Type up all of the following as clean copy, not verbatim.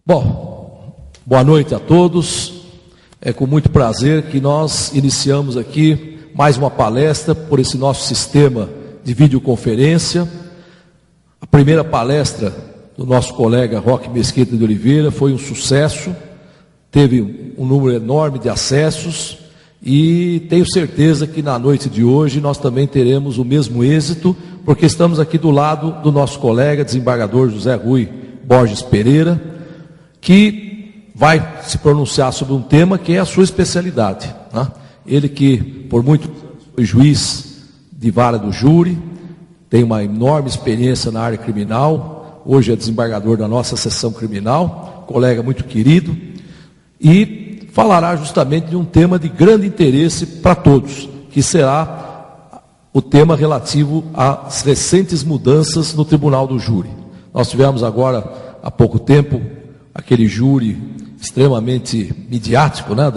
Bom, boa noite a todos. É com muito prazer que nós iniciamos aqui mais uma palestra por esse nosso sistema de videoconferência. A primeira palestra do nosso colega Roque Mesquita de Oliveira foi um sucesso, teve um número enorme de acessos e tenho certeza que na noite de hoje nós também teremos o mesmo êxito, porque estamos aqui do lado do nosso colega, desembargador José Rui Borges Pereira, que vai se pronunciar sobre um tema que é a sua especialidade, né? Ele que por muito foi juiz de vara do júri, tem uma enorme experiência na área criminal, hoje é desembargador da nossa seção criminal, colega muito querido, e falará justamente de um tema de grande interesse para todos, que será o tema relativo às recentes mudanças no Tribunal do Júri. Nós tivemos agora, há pouco tempo, aquele júri extremamente midiático, né,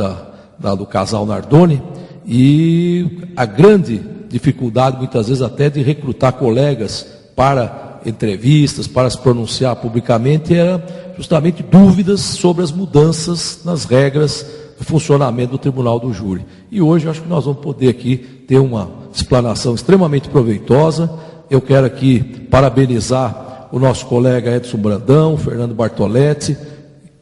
do casal Nardoni, e a grande dificuldade, muitas vezes até de recrutar colegas para entrevistas, para se pronunciar publicamente, era justamente dúvidas sobre as mudanças nas regras do funcionamento do Tribunal do Júri. E hoje eu acho que nós vamos poder aqui ter uma explanação extremamente proveitosa. Eu quero aqui parabenizar o nosso colega Edson Brandão, Fernando Bartoletti,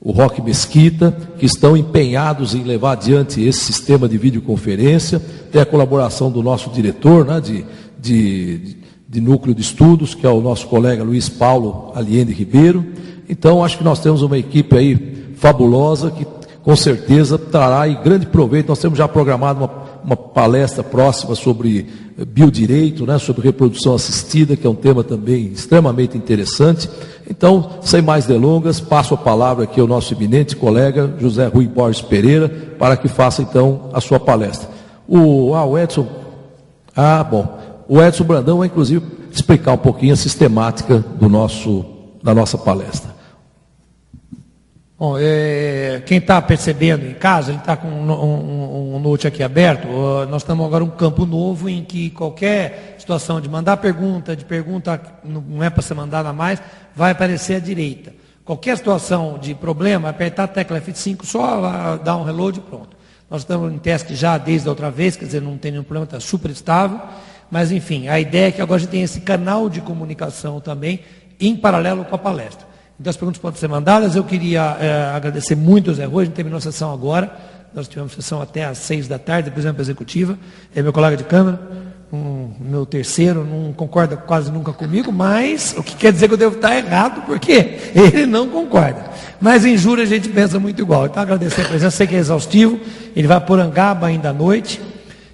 o Roque Mesquita, que estão empenhados em levar adiante esse sistema de videoconferência. Tem a colaboração do nosso diretor, né, de núcleo de estudos, que é o nosso colega Luiz Paulo Aliende Ribeiro. Então, acho que nós temos uma equipe aí fabulosa, que com certeza trará aí grande proveito. Nós temos já programado uma palestra próxima sobre biodireito, né, sobre reprodução assistida, que é um tema também extremamente interessante. Então, sem mais delongas, passo a palavra aqui ao nosso eminente colega José Rui Borges Pereira, para que faça então a sua palestra. O Edson Brandão vai inclusive explicar um pouquinho a sistemática da nossa palestra. Bom, quem está percebendo em casa, ele está com um note aqui aberto. Nós estamos agora em um campo novo em que qualquer situação de mandar pergunta, não é para ser mandada mais, vai aparecer à direita. Qualquer situação de problema, apertar a tecla F5, só dar um reload e pronto. Nós estamos em teste já desde a outra vez, quer dizer, não tem nenhum problema, está super estável. Mas, enfim, a ideia é que agora a gente tem esse canal de comunicação também, em paralelo com a palestra. Então, as perguntas podem ser mandadas. Eu queria agradecer muito ao Zé Rui. A gente terminou a sessão agora. Nós tivemos sessão até às 6 da tarde, depois para a executiva. É meu colega de câmara, meu terceiro, não concorda quase nunca comigo, mas o que quer dizer que eu devo estar errado, porque ele não concorda. Mas em júri a gente pensa muito igual. Então, agradecer a presença. Sei que é exaustivo. Ele vai a Porangaba ainda à noite.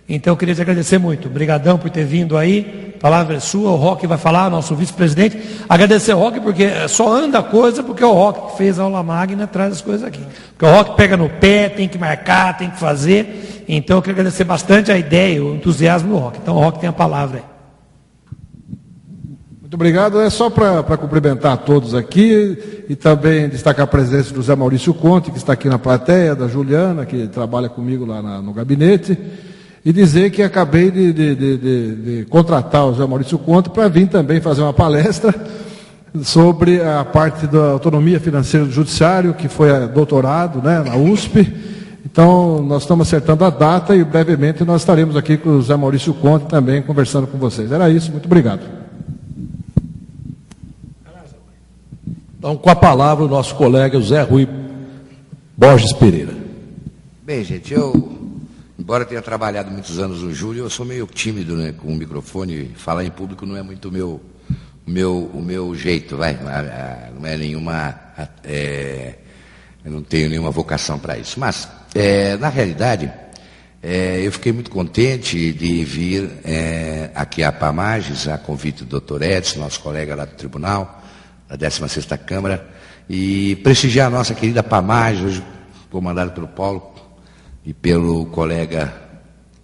Então, eu queria te agradecer muito. Obrigadão por ter vindo aí. A palavra é sua. O Roque vai falar, nosso vice-presidente. Agradecer ao Roque, porque só anda a coisa porque é o Roque que fez a aula magna, traz as coisas aqui. Porque o Roque pega no pé, tem que marcar, tem que fazer. Então, eu queria agradecer bastante a ideia, o entusiasmo do Roque. Então, o Roque tem a palavra aí. Muito obrigado. É só para cumprimentar a todos aqui e também destacar a presença do Zé Maurício Conte, que está aqui na plateia, da Juliana, que trabalha comigo lá no gabinete. E dizer que acabei de contratar o Zé Maurício Conte para vir também fazer uma palestra sobre a parte da autonomia financeira do judiciário, que foi doutorado, né, na USP. Então, nós estamos acertando a data e brevemente nós estaremos aqui com o Zé Maurício Conte também conversando com vocês. Era isso, muito obrigado. Então, com a palavra, o nosso colega José Rui Borges Pereira. Bem, gente, embora tenha trabalhado muitos anos no júri, eu sou meio tímido, né, com o microfone. Falar em público não é muito o meu jeito, vai. Não é nenhuma. Eu não tenho nenhuma vocação para isso. Mas, na realidade, eu fiquei muito contente de vir aqui a Pamages, a convite do Dr. Edson, nosso colega lá do Tribunal, da 16ª Câmara, e prestigiar a nossa querida Pamages, hoje comandado pelo Paulo e pelo colega,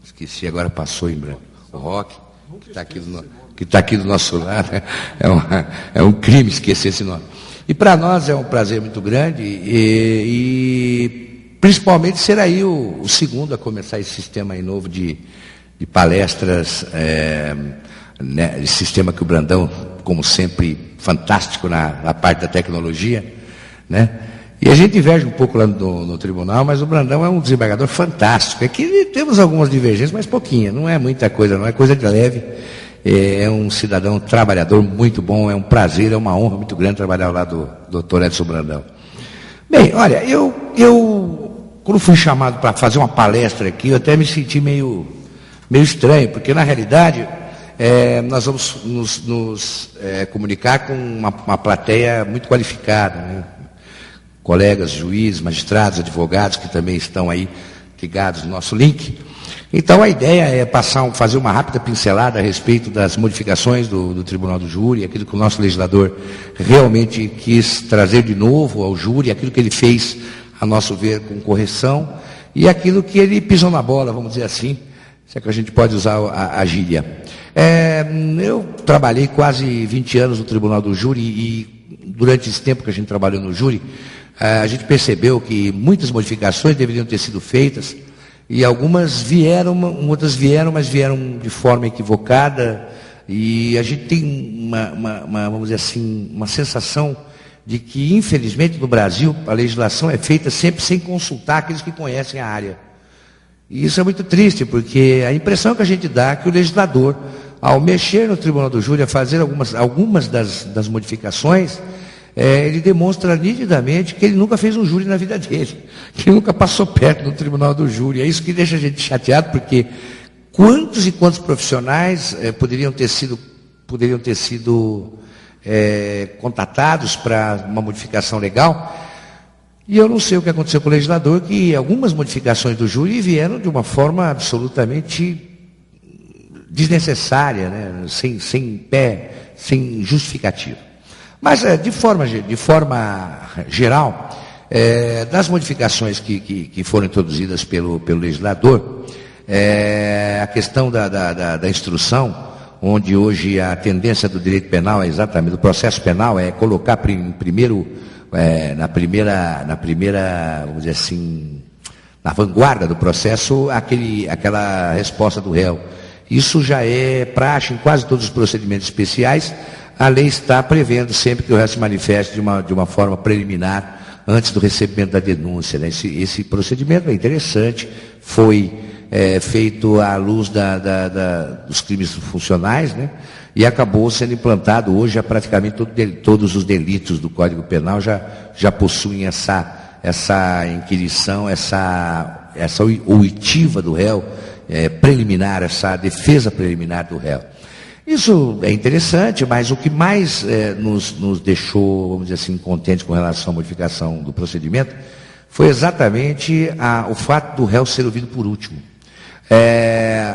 esqueci, agora passou em branco, o Roque, que está aqui do nosso lado. É um crime esquecer esse nome. E para nós é um prazer muito grande e principalmente ser aí o segundo a começar esse sistema aí novo de palestras, né, esse sistema que o Brandão, como sempre, fantástico na parte da tecnologia, né? E a gente diverge um pouco lá no tribunal, mas o Brandão é um desembargador fantástico. Aqui temos algumas divergências, mas pouquinha, não é muita coisa, não é coisa de leve. É um cidadão trabalhador muito bom, é um prazer, é uma honra muito grande trabalhar ao lado do Dr. Edson Brandão. Bem, olha, eu quando fui chamado para fazer uma palestra aqui, eu até me senti meio estranho, porque na realidade nós vamos nos comunicar com uma plateia muito qualificada, né? Colegas, juízes, magistrados, advogados que também estão aí ligados no nosso link. Então a ideia é fazer uma rápida pincelada a respeito das modificações do Tribunal do Júri, aquilo que o nosso legislador realmente quis trazer de novo ao júri, aquilo que ele fez, a nosso ver, com correção, e aquilo que ele pisou na bola, vamos dizer assim, se é que a gente pode usar a gíria. Eu trabalhei quase 20 anos no Tribunal do Júri e durante esse tempo que a gente trabalhou no júri, a gente percebeu que muitas modificações deveriam ter sido feitas e algumas vieram, outras vieram, mas vieram de forma equivocada e a gente tem vamos dizer assim, uma sensação de que, infelizmente, no Brasil, a legislação é feita sempre sem consultar aqueles que conhecem a área. E isso é muito triste, porque a impressão que a gente dá é que o legislador, ao mexer no Tribunal do Júri, a fazer algumas das modificações, ele demonstra nitidamente que ele nunca fez um júri na vida dele, que ele nunca passou perto do Tribunal do Júri. É isso que deixa a gente chateado, porque quantos e quantos profissionais poderiam ter sido contatados para uma modificação legal, e eu não sei o que aconteceu com o legislador, que algumas modificações do júri vieram de uma forma absolutamente desnecessária, né? sem justificativa. Mas, de forma geral, das modificações que foram introduzidas pelo legislador, a questão da instrução, onde hoje a tendência do direito penal é exatamente, do processo penal, é colocar primeiro, na primeira, vamos dizer assim, na vanguarda do processo, aquela resposta do réu. Isso já é praxe em quase todos os procedimentos especiais. A lei está prevendo sempre que o réu se manifeste de uma forma preliminar, antes do recebimento da denúncia, né? Esse procedimento é interessante, foi feito à luz dos crimes funcionais, né? E acabou sendo implantado hoje, praticamente todos os delitos do Código Penal já possuem essa inquirição, essa oitiva do réu preliminar, essa defesa preliminar do réu. Isso é interessante, mas o que mais nos deixou, vamos dizer assim, contentes com relação à modificação do procedimento foi exatamente o fato do réu ser ouvido por último.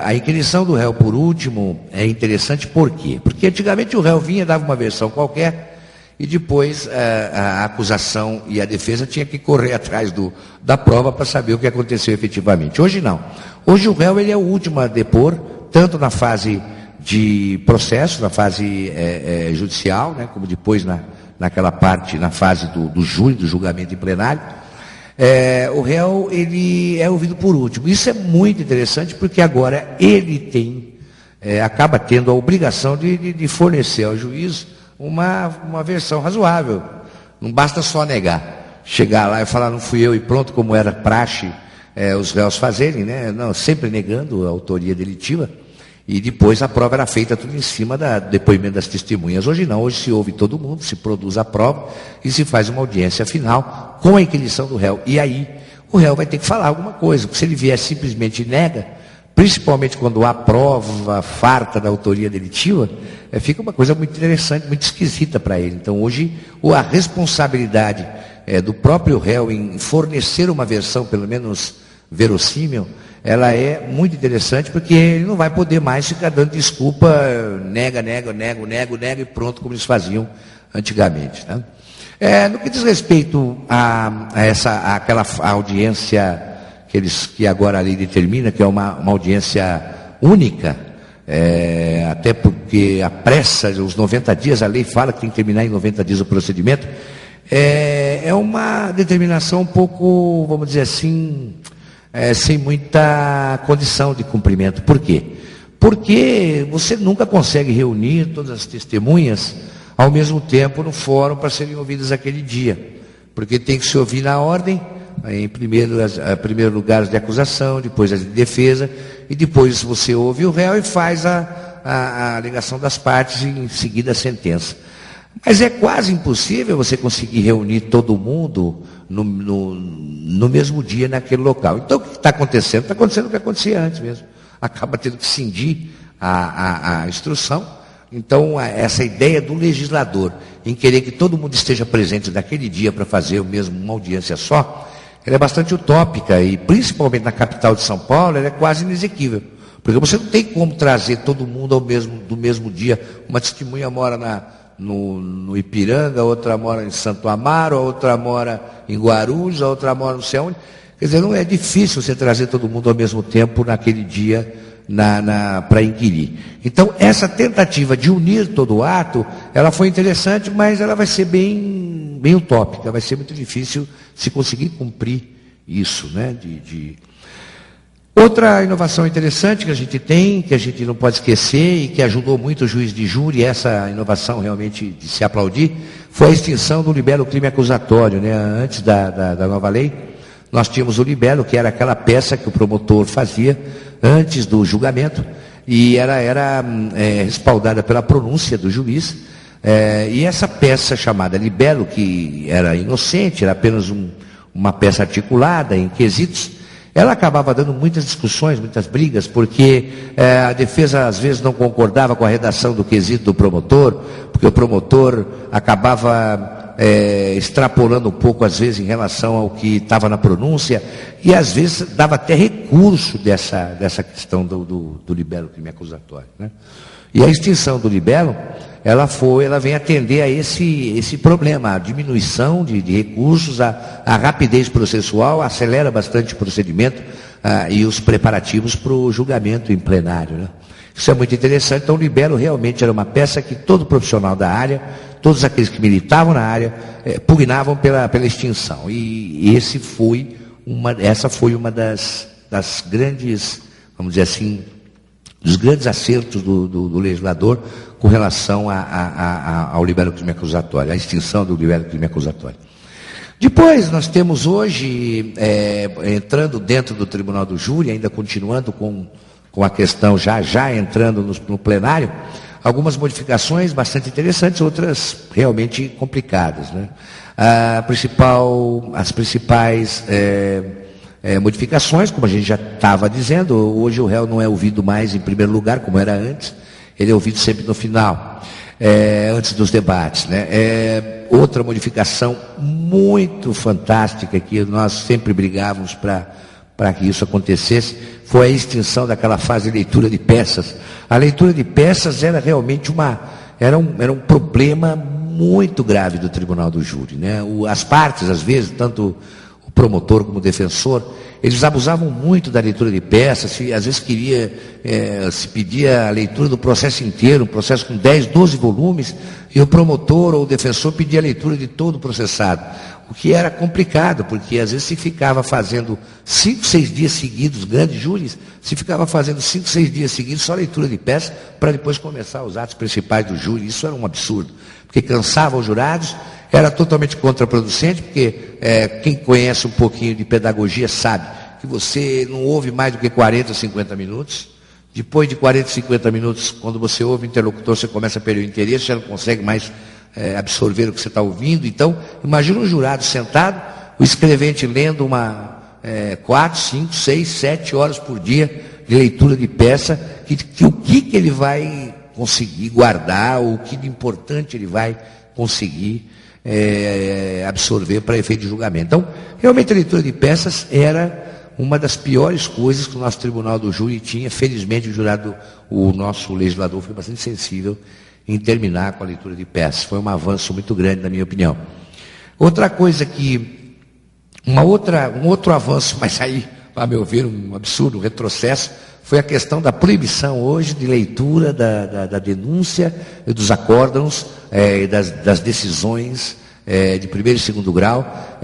A inquirição do réu por último é interessante por quê? Porque antigamente o réu vinha, dava uma versão qualquer e depois a acusação e a defesa tinha que correr atrás da prova para saber o que aconteceu efetivamente. Hoje não. Hoje o réu ele é o último a depor, tanto na fase de processo, na fase judicial, né, como depois naquela parte, na fase do júri, do julgamento em plenário. O réu ele é ouvido por último. Isso é muito interessante porque agora ele acaba tendo a obrigação de fornecer ao juiz uma versão razoável. Não basta só negar, chegar lá e falar não fui eu e pronto, como era praxe os réus fazerem, né? Não, sempre negando a autoria delitiva. E depois a prova era feita tudo em cima do depoimento das testemunhas. Hoje não, hoje se ouve todo mundo, se produz a prova e se faz uma audiência final com a inquirição do réu. E aí o réu vai ter que falar alguma coisa, porque se ele vier simplesmente e nega, principalmente quando há prova farta da autoria delitiva, fica uma coisa muito interessante, muito esquisita para ele. Então hoje a responsabilidade do próprio réu em fornecer uma versão, pelo menos verossímil, ela é muito interessante, porque ele não vai poder mais ficar dando desculpa, nega e pronto, como eles faziam antigamente, né? No que diz respeito àquela audiência que agora a lei determina, que é uma audiência única, até porque a pressa, os 90 dias, a lei fala que tem que terminar em 90 dias o procedimento, é uma determinação um pouco, vamos dizer assim, sem muita condição de cumprimento. Por quê? Porque você nunca consegue reunir todas as testemunhas ao mesmo tempo no fórum para serem ouvidas aquele dia. Porque tem que se ouvir na ordem, em primeiro lugar as de acusação, depois as de defesa, e depois você ouve o réu e faz a alegação das partes e em seguida a sentença. Mas é quase impossível você conseguir reunir todo mundo no mesmo dia naquele local. Então o que está acontecendo? Está acontecendo o que acontecia antes mesmo. Acaba tendo que cindir a instrução. Então essa ideia do legislador em querer que todo mundo esteja presente naquele dia para fazer uma audiência só, ela é bastante utópica e principalmente na capital de São Paulo ela é quase inexequível. Porque você não tem como trazer todo mundo do mesmo dia. Uma testemunha mora no Ipiranga, a outra mora em Santo Amaro, a outra mora em Guarulhos, a outra mora não sei onde. Quer dizer, não é difícil você trazer todo mundo ao mesmo tempo naquele dia para inquirir. Então, essa tentativa de unir todo o ato, ela foi interessante, mas ela vai ser bem utópica, vai ser muito difícil se conseguir cumprir isso, né? Outra inovação interessante que a gente tem, que a gente não pode esquecer e que ajudou muito o juiz de júri, essa inovação realmente de se aplaudir, foi a extinção do libelo crime acusatório, né? Antes da nova lei, nós tínhamos o libelo, que era aquela peça que o promotor fazia antes do julgamento e era respaldada pela pronúncia do juiz. E essa peça chamada libelo, que era inocente, era apenas uma peça articulada em quesitos, ela acabava dando muitas discussões, muitas brigas, porque a defesa às vezes não concordava com a redação do quesito do promotor, porque o promotor acabava extrapolando um pouco às vezes em relação ao que estava na pronúncia, e às vezes dava até recurso dessa questão do libelo crime acusatório, né? E a extinção do libelo, ela vem atender a esse problema, a diminuição de recursos, a rapidez processual, acelera bastante o procedimento e os preparativos para o julgamento em plenário, né? Isso é muito interessante. Então o libelo realmente era uma peça que todo profissional da área, todos aqueles que militavam na área, pugnavam pela extinção. E essa foi uma das grandes, vamos dizer assim, dos grandes acertos do legislador com relação ao libelo crime acusatório, a extinção do libelo crime acusatório. Depois, nós temos hoje, entrando dentro do Tribunal do Júri, ainda continuando com a questão já entrando no plenário, algumas modificações bastante interessantes, outras realmente complicadas, né? As principais modificações, como a gente já estava dizendo, hoje o réu não é ouvido mais em primeiro lugar, como era antes, ele é ouvido sempre no final, antes dos debates, né? Outra modificação muito fantástica, que nós sempre brigávamos para que isso acontecesse, foi a extinção daquela fase de leitura de peças. A leitura de peças era realmente era um problema muito grave do Tribunal do Júri, né? As partes, às vezes, tanto o promotor como o defensor, eles abusavam muito da leitura de peças, às vezes se pedia a leitura do processo inteiro, um processo com 10, 12 volumes, e o promotor ou o defensor pedia a leitura de todo o processado, o que era complicado, porque às vezes se ficava fazendo 5, 6 dias seguidos, grandes júris, se ficava fazendo 5, 6 dias seguidos só leitura de peças, para depois começar os atos principais do júri. Isso era um absurdo, porque cansava os jurados, era totalmente contraproducente, porque quem conhece um pouquinho de pedagogia sabe que você não ouve mais do que 40, 50 minutos. Depois de 40, 50 minutos, quando você ouve o interlocutor, você começa a perder o interesse, já não consegue mais absorver o que você está ouvindo. Então, imagina um jurado sentado, o escrevente lendo 4, 5, 6, 7 horas por dia de leitura de peça, o que ele vai conseguir guardar, ou o que de importante ele vai conseguir absorver para efeito de julgamento. Então, realmente a leitura de peças era uma das piores coisas que o nosso Tribunal do Júri tinha. Felizmente o nosso legislador foi bastante sensível em terminar com a leitura de peças. Foi um avanço muito grande, na minha opinião. Outra coisa um outro avanço, mas aí, a meu ver, um absurdo, um retrocesso, foi a questão da proibição hoje de leitura da denúncia e dos acórdãos, das decisões de primeiro e segundo grau,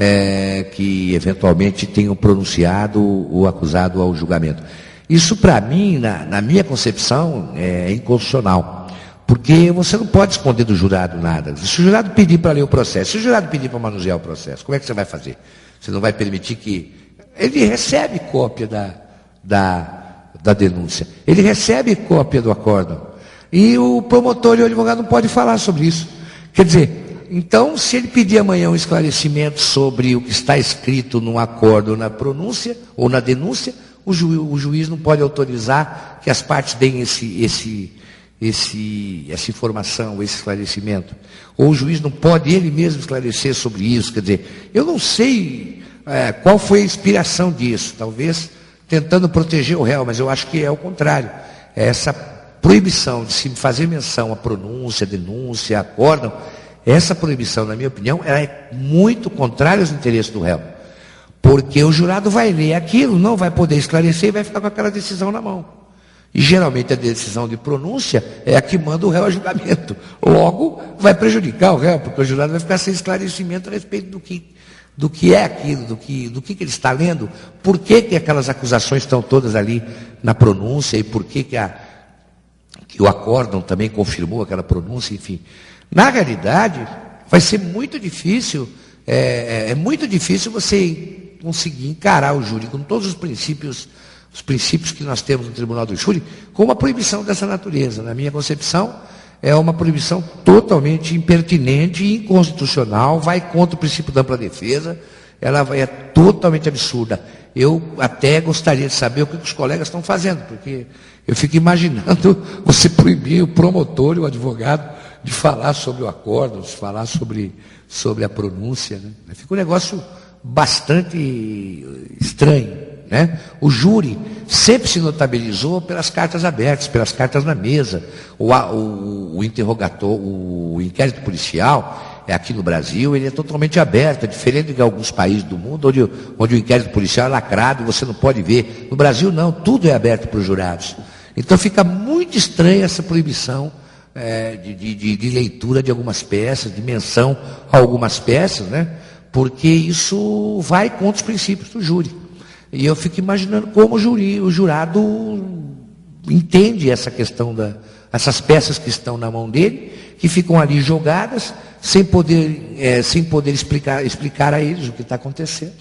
que eventualmente tenham pronunciado o acusado ao julgamento. Isso, para mim, na minha concepção, é inconstitucional, Porque você não pode esconder do jurado nada. Se o jurado pedir para ler o processo, se o jurado pedir para manusear o processo, como é que você vai fazer? Você não vai permitir que... Ele recebe cópia da denúncia. Ele recebe cópia do acórdão. E o promotor e o advogado não podem falar sobre isso. Quer dizer, então, se ele pedir amanhã um esclarecimento sobre o que está escrito no acórdão, na pronúncia ou na denúncia, o juiz não pode autorizar que as partes deem essa informação, esse esclarecimento. Ou o juiz não pode ele mesmo esclarecer sobre isso. Quer dizer, eu não sei qual foi a inspiração disso. Talvez tentando proteger o réu, mas eu acho que é o contrário. Essa proibição de se fazer menção à pronúncia, denúncia, acórdão, essa proibição, na minha opinião, ela é muito contrária aos interesses do réu. Porque o jurado vai ler aquilo, não vai poder esclarecer e vai ficar com aquela decisão na mão. E geralmente a decisão de pronúncia é a que manda o réu a julgamento. Logo, vai prejudicar o réu, porque o jurado vai ficar sem esclarecimento a respeito do que é aquilo, do que ele está lendo, por que aquelas acusações estão todas ali na pronúncia e por que o acórdão também confirmou aquela pronúncia, enfim. Na realidade, vai ser muito difícil, é muito difícil você conseguir encarar o júri com todos os princípios que nós temos no Tribunal do Júri, com uma proibição dessa natureza. Na minha concepção, é uma proibição totalmente impertinente e inconstitucional, vai contra o princípio da ampla defesa, ela é totalmente absurda. Eu até gostaria de saber o que os colegas estão fazendo, porque eu fico imaginando você proibir o promotor e o advogado de falar sobre o acórdão, de falar sobre a pronúncia, né? Fica um negócio bastante estranho, né? O júri sempre se notabilizou pelas cartas abertas, pelas cartas na mesa. O interrogatório, o inquérito policial, aqui no Brasil, ele é totalmente aberto, é diferente de alguns países do mundo, onde o inquérito policial é lacrado, você não pode ver. No Brasil, não, tudo é aberto para os jurados. Então fica muito estranha essa proibição de leitura de algumas peças, de menção a algumas peças, né? Porque isso vai contra os princípios do júri. E eu fico imaginando como o jurado entende essa questão essas peças que estão na mão dele, que ficam ali jogadas, sem poder explicar a eles o que está acontecendo.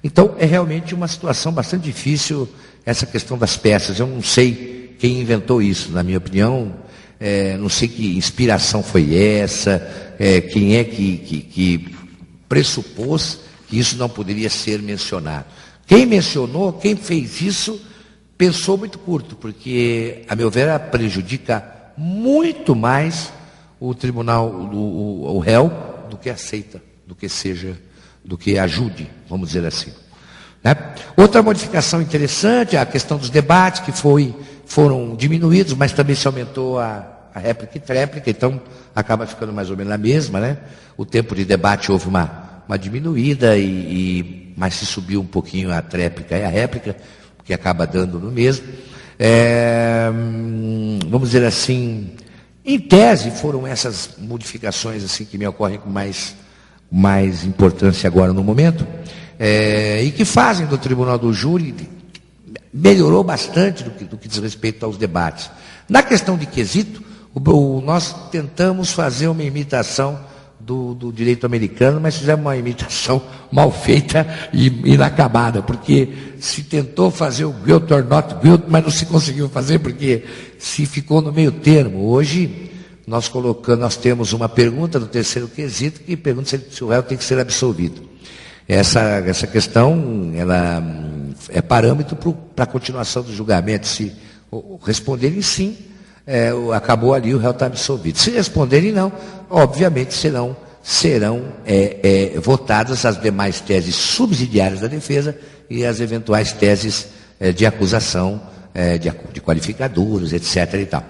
Então, é realmente uma situação bastante difícil essa questão das peças. Eu não sei quem inventou isso, na minha opinião, não sei que inspiração foi essa, quem é que pressupôs que isso não poderia ser mencionado. Quem mencionou, quem fez isso, pensou muito curto, porque, a meu ver, ela prejudica muito mais o tribunal, o réu, do que aceita, do que ajude, vamos dizer assim. Né? Outra modificação interessante é a questão dos debates, que foram diminuídos, mas também se aumentou a réplica e tréplica, então acaba ficando mais ou menos a mesma, né? O tempo de debate houve uma diminuída, mas se subiu um pouquinho a tréplica e a réplica, que acaba dando no mesmo. Vamos dizer assim, em tese foram essas modificações assim que me ocorrem com mais importância agora no momento, e que fazem do Tribunal do Júri, melhorou bastante do que diz respeito aos debates. Na questão de quesito, nós tentamos fazer uma imitação do direito americano, mas fizemos uma imitação mal feita e inacabada, porque se tentou fazer o guilt or not guilt, mas não se conseguiu fazer, porque se ficou no meio termo. Hoje, nós temos uma pergunta do terceiro quesito, que pergunta se o réu tem que ser absolvido. Essa questão, ela é parâmetro para a continuação do julgamento. Se responderem sim, acabou ali, o réu está absolvido. Se responderem não, obviamente serão votadas as demais teses subsidiárias da defesa e as eventuais teses de acusação, de qualificadoras, etc. e tal.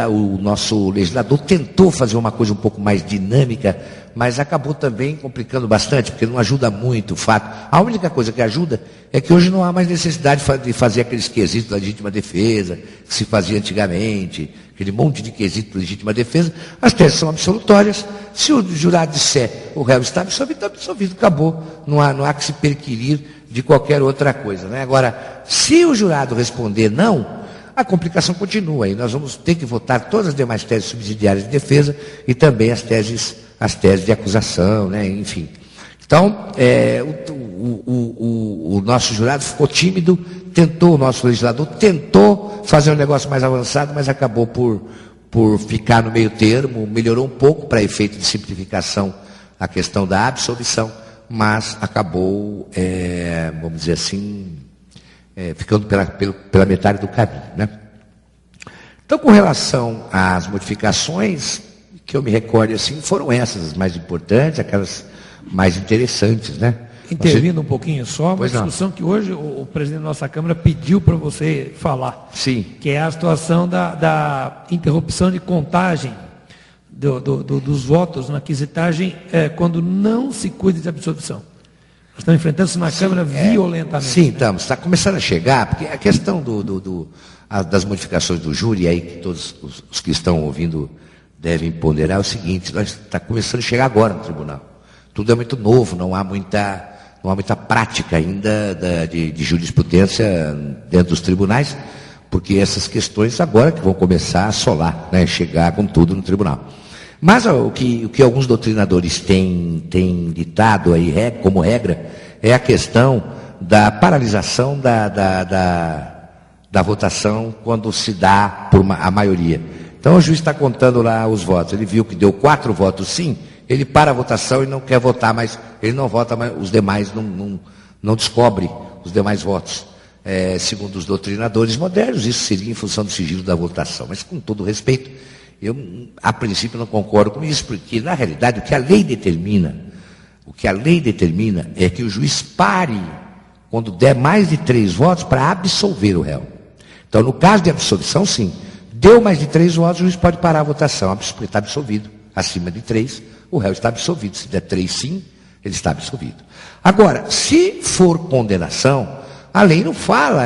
O nosso legislador tentou fazer uma coisa um pouco mais dinâmica, mas acabou também complicando bastante, porque não ajuda muito o fato. A única coisa que ajuda é que hoje não há mais necessidade de fazer aqueles quesitos da legítima defesa, que se fazia antigamente, aquele monte de quesitos da legítima defesa. As teses são absolutórias. Se o jurado disser o réu está absolvido, acabou. Não há que se perquirir de qualquer outra coisa, né? Agora, se o jurado responder não, a complicação continua e nós vamos ter que votar todas as demais teses subsidiárias de defesa e também as teses de acusação, né? Enfim. Então, o nosso jurado ficou tímido, o nosso legislador tentou fazer um negócio mais avançado, mas acabou por ficar no meio termo, melhorou um pouco para efeito de simplificação a questão da absolvição, mas acabou, vamos dizer assim, ficando pela metade do caminho, né? Então, com relação às modificações, que eu me recordo assim, foram essas as mais importantes, aquelas mais interessantes, né? Intervindo um pouquinho só, uma discussão não. que hoje o presidente da nossa Câmara pediu para você falar. Sim. Que é a situação da interrupção de contagem dos votos na quisitagem quando não se cuida de absorção. Nós estamos enfrentando isso na Câmara violentamente. Sim, estamos. Está começando a chegar, porque a questão das modificações do júri, aí que todos os que estão ouvindo devem ponderar, é o seguinte: está começando a chegar agora no tribunal. Tudo é muito novo, não há muita prática ainda de jurisprudência dentro dos tribunais, porque essas questões agora que vão começar a assolar, né, chegar com tudo no tribunal. Mas o que alguns doutrinadores têm ditado aí como regra é a questão da paralisação da votação quando se dá por a maioria. Então o juiz está contando lá os votos, ele viu que deu 4 votos sim, ele para a votação e não quer votar, mas ele não vota, mas os demais não descobre os demais votos. Segundo os doutrinadores modernos, isso seria em função do sigilo da votação. Mas, com todo respeito, eu, a princípio, não concordo com isso, porque, na realidade, o que a lei determina é que o juiz pare quando der mais de 3 votos para absolver o réu. Então, no caso de absolvição, sim. Deu mais de 3 votos, o juiz pode parar a votação, porque está absolvido. Acima de 3, o réu está absolvido. Se der 3 sim, ele está absolvido. Agora, se for condenação, a lei não fala,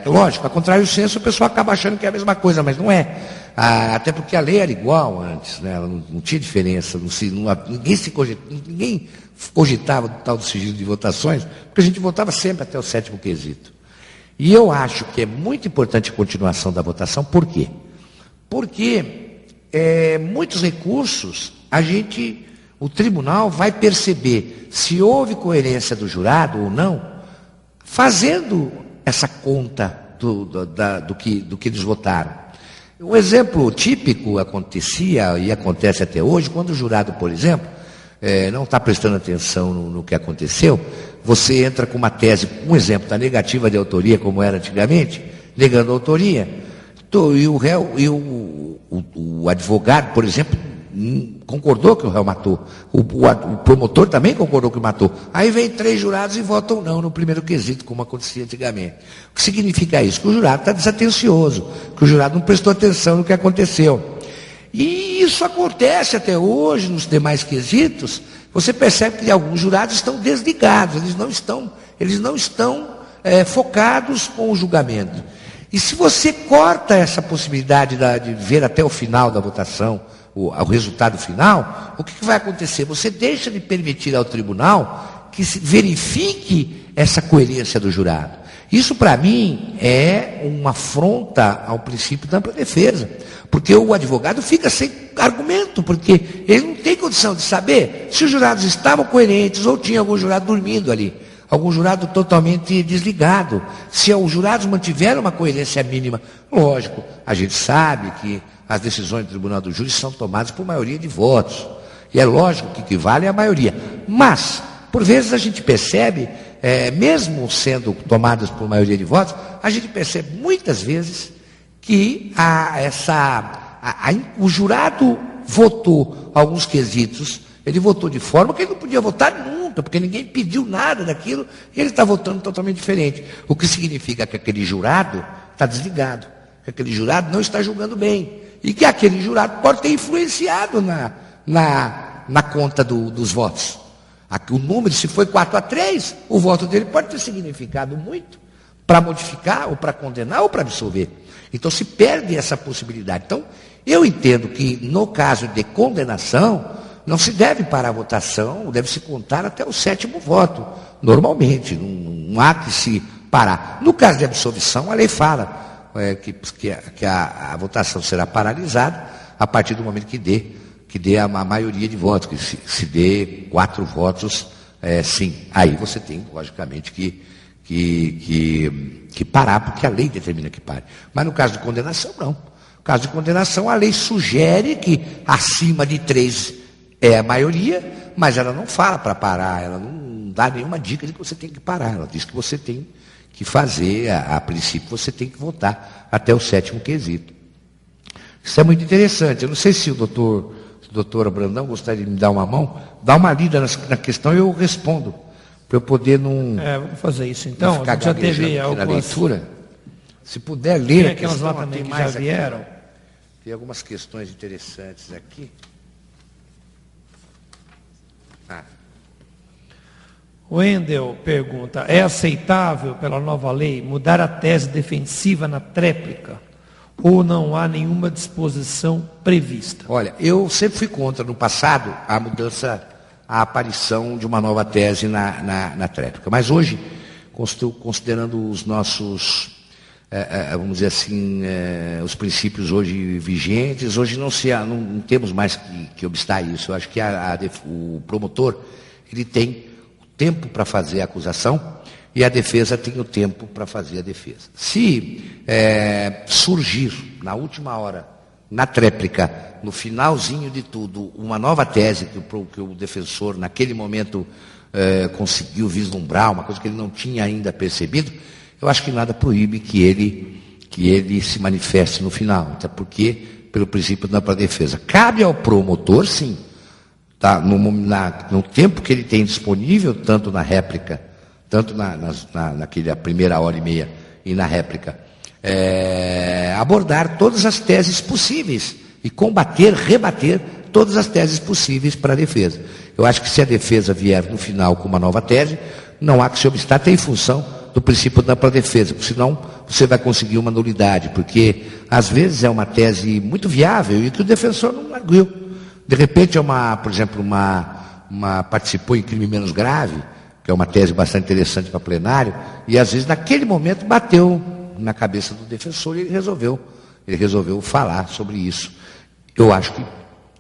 lógico, a contrário senso, o pessoal acaba achando que é a mesma coisa, mas não é. Até porque a lei era igual antes, né? Ela não tinha diferença, ninguém cogitava do tal do sigilo de votações, porque a gente votava sempre até o 7º quesito. E eu acho que é muito importante a continuação da votação, por quê? Porque muitos recursos, o tribunal vai perceber se houve coerência do jurado ou não, fazendo essa conta do que eles votaram. Um exemplo típico acontecia e acontece até hoje, quando o jurado, por exemplo, não está prestando atenção no que aconteceu, você entra com uma tese, um exemplo, da negativa de autoria, como era antigamente, negando a autoria, e o réu, o advogado, por exemplo, concordou que o réu matou. O promotor também concordou que matou. Aí vem 3 jurados e votam não no primeiro quesito, como acontecia antigamente. O que significa isso? Que o jurado está desatencioso, que o jurado não prestou atenção no que aconteceu. E isso acontece até hoje nos demais quesitos. Você percebe que alguns jurados estão desligados, eles não estão focados com o julgamento. E se você corta essa possibilidade de ver até o final da votação, o resultado final, o que vai acontecer? Você deixa de permitir ao tribunal que se verifique essa coerência do jurado. Isso, para mim, é uma afronta ao princípio da ampla defesa, porque o advogado fica sem argumento, porque ele não tem condição de saber se os jurados estavam coerentes ou tinha algum jurado dormindo ali, algum jurado totalmente desligado, se os jurados mantiveram uma coerência mínima. Lógico, a gente sabe que as decisões do Tribunal do Júri são tomadas por maioria de votos. E é lógico que o que vale é a maioria. Mas, por vezes, a gente percebe, mesmo sendo tomadas por maioria de votos, a gente percebe muitas vezes que o jurado votou alguns quesitos, ele votou de forma que ele não podia votar nunca, porque ninguém pediu nada daquilo, e ele está votando totalmente diferente. O que significa que aquele jurado está desligado, que aquele jurado não está julgando bem. E que aquele jurado pode ter influenciado na conta dos votos. O número, se foi 4-3, o voto dele pode ter significado muito para modificar, ou para condenar, ou para absolver. Então se perde essa possibilidade. Então, eu entendo que no caso de condenação, não se deve parar a votação, deve-se contar até o 7º voto, normalmente, não há que se parar. No caso de absolvição, a lei fala, que a votação será paralisada a partir do momento que dê a maioria de votos, que se dê 4 votos, sim. Aí você tem, logicamente, que parar, porque a lei determina que pare. Mas no caso de condenação, não. No caso de condenação, a lei sugere que acima de 3 é a maioria, mas ela não fala para parar, ela não dá nenhuma dica de que você tem que parar. Ela diz que você tem que fazer, a princípio, você tem que votar até o 7º quesito. Isso é muito interessante. Eu não sei se o doutor Brandão gostaria de me dar uma mão, dá uma lida na questão e eu respondo, para eu poder não... vamos fazer isso então. Ficar já teve algumas... na algumas... leitura. Se puder ler... Tem aquelas lá também que já vieram. Aqui, tem algumas questões interessantes aqui. O Wendel pergunta, é aceitável pela nova lei mudar a tese defensiva na tréplica ou não há nenhuma disposição prevista? Olha, eu sempre fui contra no passado a mudança, a aparição de uma nova tese na tréplica. Mas hoje, considerando os nossos, vamos dizer assim, os princípios hoje vigentes, hoje não temos mais que obstar isso. Eu acho que o promotor, ele tem tempo para fazer a acusação e a defesa tem o tempo para fazer a defesa. Se surgir na última hora, na tréplica, no finalzinho de tudo, uma nova tese que o defensor naquele momento conseguiu vislumbrar, uma coisa que ele não tinha ainda percebido, eu acho que nada proíbe que ele se manifeste no final, até porque, pelo princípio da defesa, cabe ao promotor, sim, tá, no tempo que ele tem disponível, tanto na réplica, tanto naquela primeira hora e meia e na réplica, abordar todas as teses possíveis e rebater todas as teses possíveis para a defesa. Eu acho que se a defesa vier no final com uma nova tese, não há que se obstar, até em função do princípio da defesa, porque senão você vai conseguir uma nulidade, porque às vezes é uma tese muito viável e que o defensor não arguiu. De repente, por exemplo, participou em crime menos grave, que é uma tese bastante interessante para plenário, e às vezes naquele momento bateu na cabeça do defensor e ele resolveu falar sobre isso. Eu acho que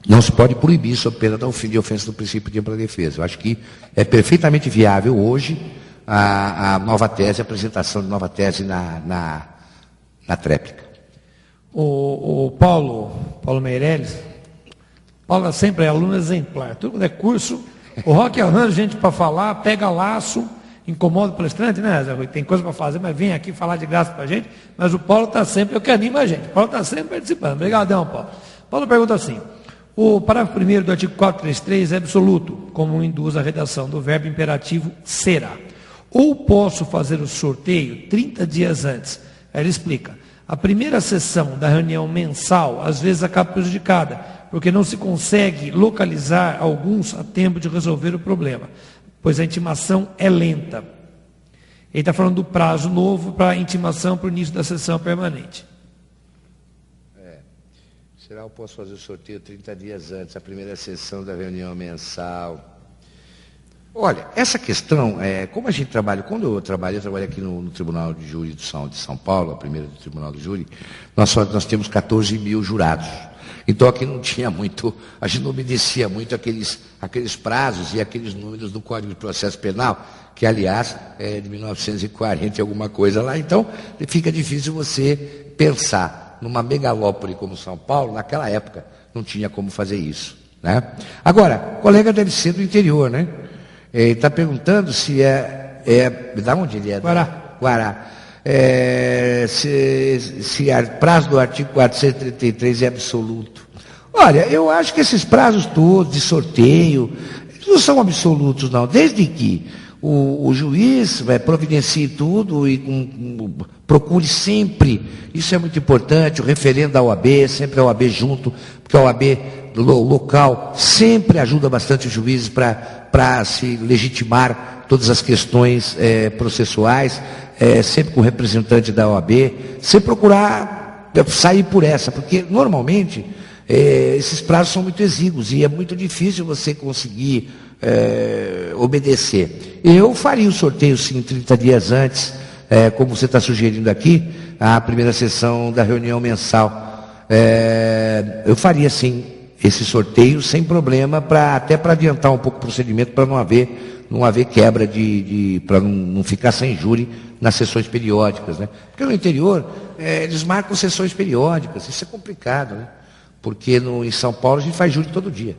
não se pode proibir sob pena de ofensa do princípio de ampla defesa. Eu acho que é perfeitamente viável hoje a nova tese, a apresentação de nova tese na tréplica. O Paulo Meirelles, Paulo sempre é aluno exemplar, tudo é curso, o Roque arranja gente para falar, pega laço, incomoda o palestrante, né, Zé Rui? Tem coisa para fazer, mas vem aqui falar de graça para a gente, mas o Paulo está sempre, eu que animo a gente, o Paulo está sempre participando. Obrigadão, Paulo. Paulo pergunta assim, o parágrafo 1º do artigo 433 é absoluto, como induz a redação do verbo imperativo será. Ou posso fazer o sorteio 30 dias antes. Aí ele explica, a primeira sessão da reunião mensal, às vezes acaba prejudicada, porque não se consegue localizar alguns a tempo de resolver o problema, pois a intimação é lenta. Ele está falando do prazo novo para a intimação para o início da sessão permanente. Será que eu posso fazer o sorteio 30 dias antes, a primeira sessão da reunião mensal? Olha, essa questão, como a gente trabalha, quando eu trabalhei aqui no Tribunal de Júri de São Paulo, a primeira do Tribunal de Júri, nós temos 14 mil jurados. Então aqui não tinha muito, a gente não obedecia muito aqueles prazos e aqueles números do Código de Processo Penal, que aliás é de 1940 e alguma coisa lá. Então fica difícil você pensar numa megalópole como São Paulo, naquela época não tinha como fazer isso, né? Agora, o colega deve ser do interior, né? Ele está perguntando se da onde ele é? Guará. Se o prazo do artigo 433 é absoluto. Olha, eu acho que esses prazos todos de sorteio não são absolutos, não. Desde que o juiz providencie tudo e procure sempre, isso é muito importante, o referendo da OAB, sempre a OAB junto, porque a OAB local sempre ajuda bastante os juízes para se legitimar todas as questões processuais, sempre com o representante da OAB, sem procurar sair por essa, porque normalmente esses prazos são muito exíguos e é muito difícil você conseguir obedecer. Eu faria o sorteio sim 30 dias antes, como você está sugerindo aqui, a primeira sessão da reunião mensal. Eu faria, sim, esse sorteio sem problema, até para adiantar um pouco o procedimento, para não haver quebra para não ficar sem júri nas sessões periódicas, né? Porque no interior, eles marcam sessões periódicas, isso é complicado, né? Porque em São Paulo a gente faz júri todo dia.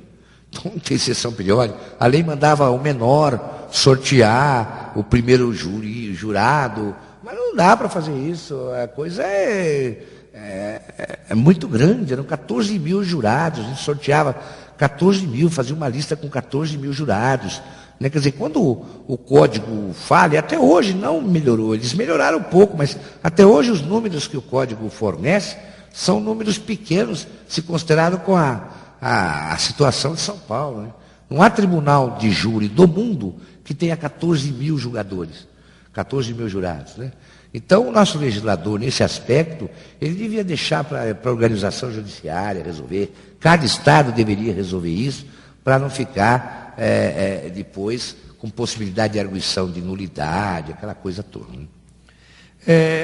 Então não tem sessão periódica. A lei mandava o menor sortear o primeiro jurado, mas não dá para fazer isso. A coisa é muito grande, eram 14 mil jurados, a gente sorteava 14 mil, fazia uma lista com 14 mil jurados. Né? Quer dizer, quando o código falha, até hoje não melhorou, eles melhoraram um pouco, mas até hoje os números que o código fornece são números pequenos, se considerado com a situação de São Paulo. Né? Não há tribunal de júri do mundo que tenha 14 mil jogadores, 14 mil jurados. Né? Então, o nosso legislador, nesse aspecto, ele devia deixar para a organização judiciária resolver. Cada Estado deveria resolver isso, para não ficar depois com possibilidade de arguição de nulidade, aquela coisa toda. Né?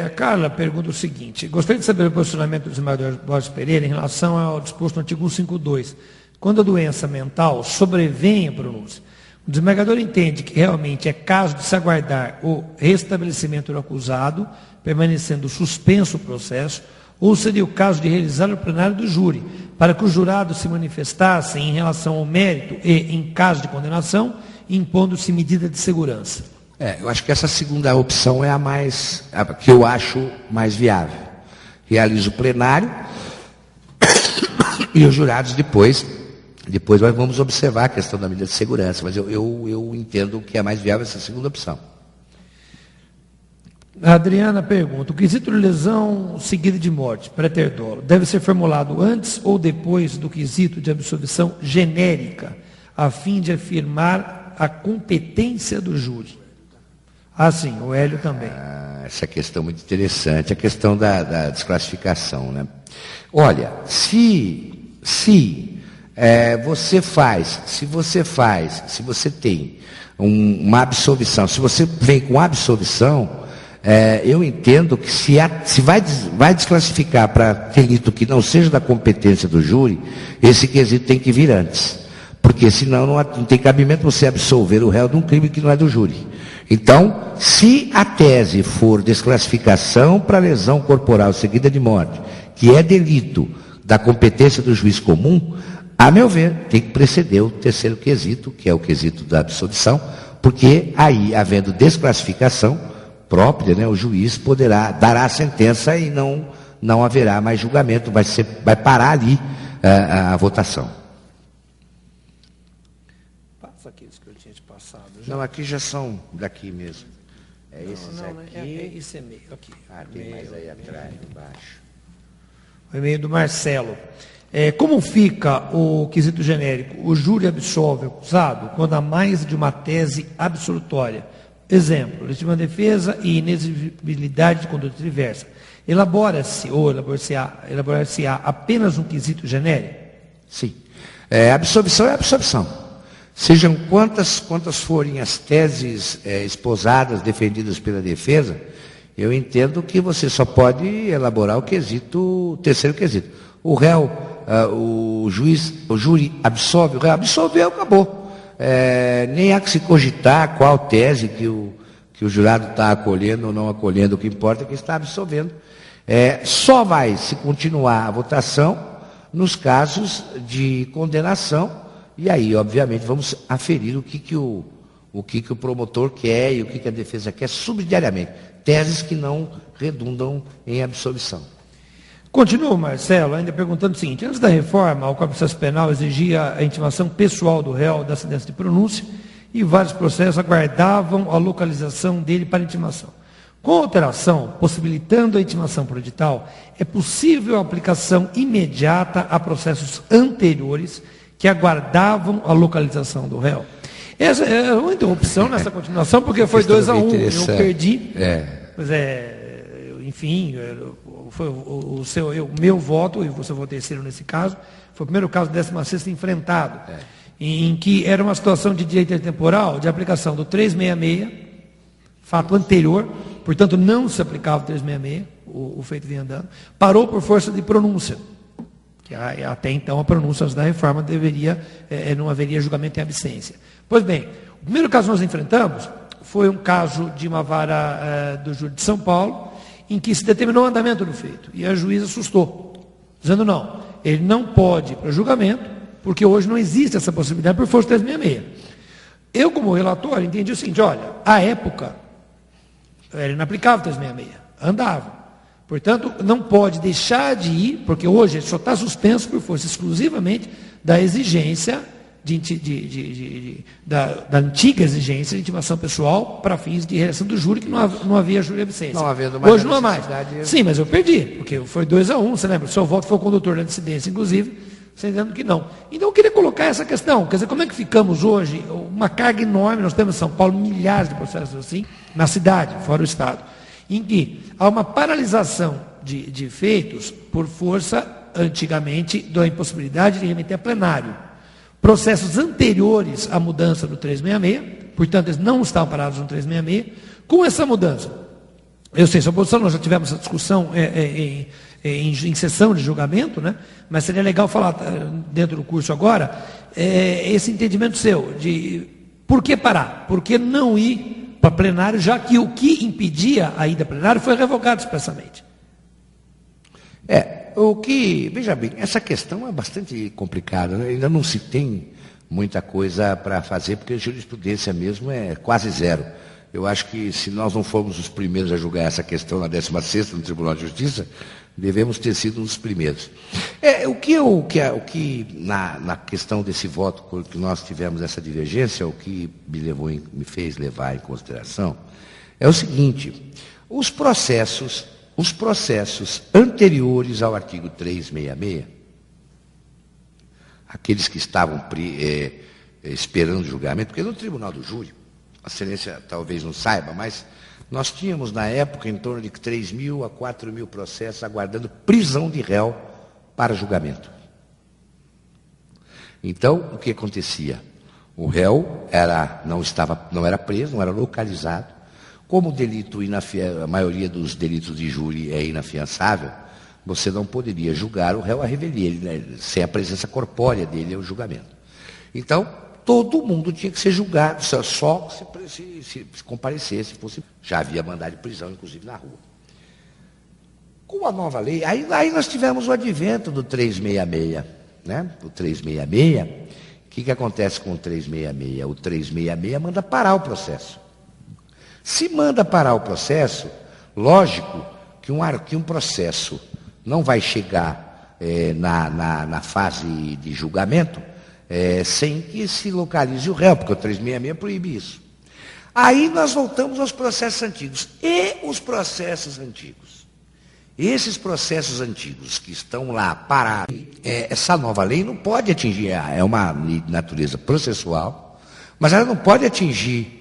A Carla pergunta o seguinte: gostaria de saber o posicionamento do desembargador Borges Pereira em relação ao disposto no artigo 152. Quando a doença mental sobrevém a pronúncia, o desembargador entende que realmente é caso de se aguardar o restabelecimento do acusado, permanecendo suspenso o processo, ou seria o caso de realizar o plenário do júri, para que os jurados se manifestassem em relação ao mérito e, em caso de condenação, impondo-se medida de segurança? Eu acho que essa segunda opção é a que eu acho mais viável. Realiza o plenário e os jurados depois nós vamos observar a questão da medida de segurança, mas eu entendo que é mais viável essa segunda opção. A Adriana pergunta: o quesito de lesão seguida de morte, pré-ter-dolo, deve ser formulado antes ou depois do quesito de absolvição genérica, a fim de afirmar a competência do júri? Sim, o Hélio também. Essa questão é muito interessante, a questão da desclassificação, né? Olha, se você tem uma absolvição, se você vem com absolvição, eu entendo que se vai desclassificar para delito que não seja da competência do júri, esse quesito tem que vir antes. Porque senão não tem cabimento você absolver o réu de um crime que não é do júri. Então, se a tese for desclassificação para lesão corporal seguida de morte, que é delito da competência do juiz comum, a meu ver, tem que preceder o terceiro quesito, que é o quesito da absolvição, porque aí, havendo desclassificação própria, né, o juiz dará a sentença e não haverá mais julgamento, vai parar ali a votação. Passa aqueles que eu tinha te passado. Não, aqui já são daqui mesmo. Esses aqui. Esse e-mail aqui. Tem mais aí atrás, embaixo. O e-mail do Marcelo. Como fica o quesito genérico? O júri absolve o acusado quando há mais de uma tese absolutória. Exemplo, legítima defesa e inexigibilidade de conduta diversa. Elaborar-se-á apenas um quesito genérico? Sim. Absolvição é absolvição. Sejam quantas forem as teses esposadas, defendidas pela defesa, eu entendo que você só pode elaborar o terceiro quesito. O réu, o júri absolve, o réu absolveu, acabou. Nem há que se cogitar qual tese que o jurado está acolhendo ou não acolhendo, o que importa é que está absolvendo. Só vai se continuar a votação nos casos de condenação, e aí, obviamente, vamos aferir o que o promotor quer e o que a defesa quer subsidiariamente. Teses que não redundam em absolvição. Continua o Marcelo, ainda perguntando o seguinte: antes da reforma, o Código de Processo Penal exigia a intimação pessoal do réu da sentença de pronúncia e vários processos aguardavam a localização dele para intimação. Com a alteração, possibilitando a intimação por edital, é possível a aplicação imediata a processos anteriores que aguardavam a localização do réu. Essa é uma interrupção nessa continuação, porque foi 2-1, eu perdi. Pois enfim, foi o meu voto, e você votou terceiro nesse caso, foi o primeiro caso do 16º enfrentado, em que era uma situação de direito temporal, de aplicação do 366, fato anterior, portanto não se aplicava o 366, o feito vinha andando, parou por força de pronúncia, que até então a pronúncia da reforma não haveria julgamento em absência. Pois bem, o primeiro caso que nós enfrentamos foi um caso de uma vara do júri de São Paulo, em que se determinou o andamento do feito, e a juíza assustou, dizendo não, ele não pode ir para julgamento, porque hoje não existe essa possibilidade por força do 366. Eu, como relator, entendi o seguinte, olha, à época, era inaplicável o 366, andava. Portanto, não pode deixar de ir, porque hoje ele só está suspenso por força exclusivamente da exigência, da antiga exigência de intimação pessoal para fins de reação do júri, que não havia júri absência. Não havendo mais. Hoje não há mais. Sim, mas eu perdi, porque foi 2-1, você lembra? O seu voto foi o condutor da dissidência, inclusive, você entendendo que não. Então eu queria colocar essa questão, quer dizer, como é que ficamos hoje? Uma carga enorme, nós temos em São Paulo milhares de processos assim, na cidade, fora o Estado, em que há uma paralisação de feitos por força, antigamente, da impossibilidade de remeter a plenário. Processos anteriores à mudança do 366, portanto, eles não estavam parados no 366, com essa mudança. Eu sei, sua posição, nós já tivemos essa discussão em sessão de julgamento, né? Mas seria legal falar dentro do curso agora, esse entendimento seu, de por que parar? Por que não ir para plenário, já que o que impedia a ida a plenário foi revogado expressamente? Veja bem, essa questão é bastante complicada, né? Ainda não se tem muita coisa para fazer, porque a jurisprudência mesmo é quase zero. Eu acho que se nós não formos os primeiros a julgar essa questão na 16ª no Tribunal de Justiça, devemos ter sido um dos primeiros. Na questão desse voto que nós tivemos essa divergência, o que me fez levar em consideração é o seguinte: os processos anteriores ao artigo 366, aqueles que estavam esperando julgamento, porque no Tribunal do Júri, a excelência talvez não saiba, mas nós tínhamos na época em torno de 3.000 a 4.000 processos aguardando prisão de réu para julgamento. Então, o que acontecia? O réu não era preso, não era localizado. Como o delito, a maioria dos delitos de júri é inafiançável, você não poderia julgar o réu à revelia, sem a presença corpórea dele ao julgamento. Então, todo mundo tinha que ser julgado, só se comparecesse, já havia mandado de prisão, inclusive na rua. Com a nova lei, aí nós tivemos o advento do 366, né? O 366, o que acontece com o 366? O 366 manda parar o processo. Se manda parar o processo, lógico que um processo não vai chegar na fase de julgamento sem que se localize o réu, porque o 366 proíbe isso. Aí nós voltamos aos processos antigos. E os processos antigos? Esses processos antigos que estão lá parados, essa nova lei não pode atingir, é uma lei de natureza processual, mas ela não pode atingir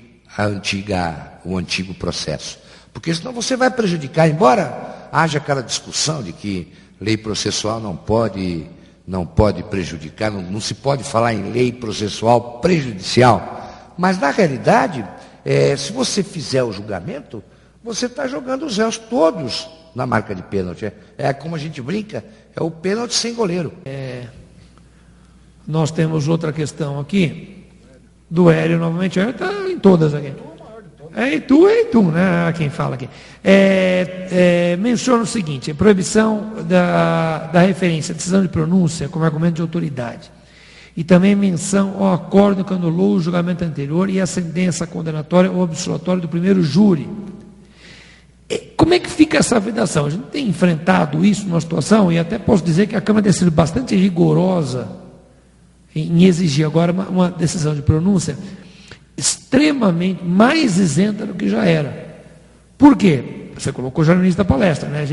o antigo processo, porque senão você vai prejudicar, embora haja aquela discussão de que lei processual não pode prejudicar, não se pode falar em lei processual prejudicial, mas na realidade, se você fizer o julgamento, você está jogando os réus todos na marca de pênalti. É como a gente brinca, é o pênalti sem goleiro. Nós temos outra questão aqui, do Hélio, novamente. O Hélio está em todas aqui. E tu, né? Quem fala aqui. Menciona o seguinte: a proibição da referência à decisão de pronúncia como argumento de autoridade. E também menção ao acordo que anulou o julgamento anterior e a sentença condenatória ou absolutória do primeiro júri. Como é que fica essa vedação? A gente tem enfrentado isso numa situação, e até posso dizer que a Câmara tem sido bastante rigorosa em exigir agora uma decisão de pronúncia extremamente mais isenta do que já era. Por quê? Você colocou já no início da palestra, né?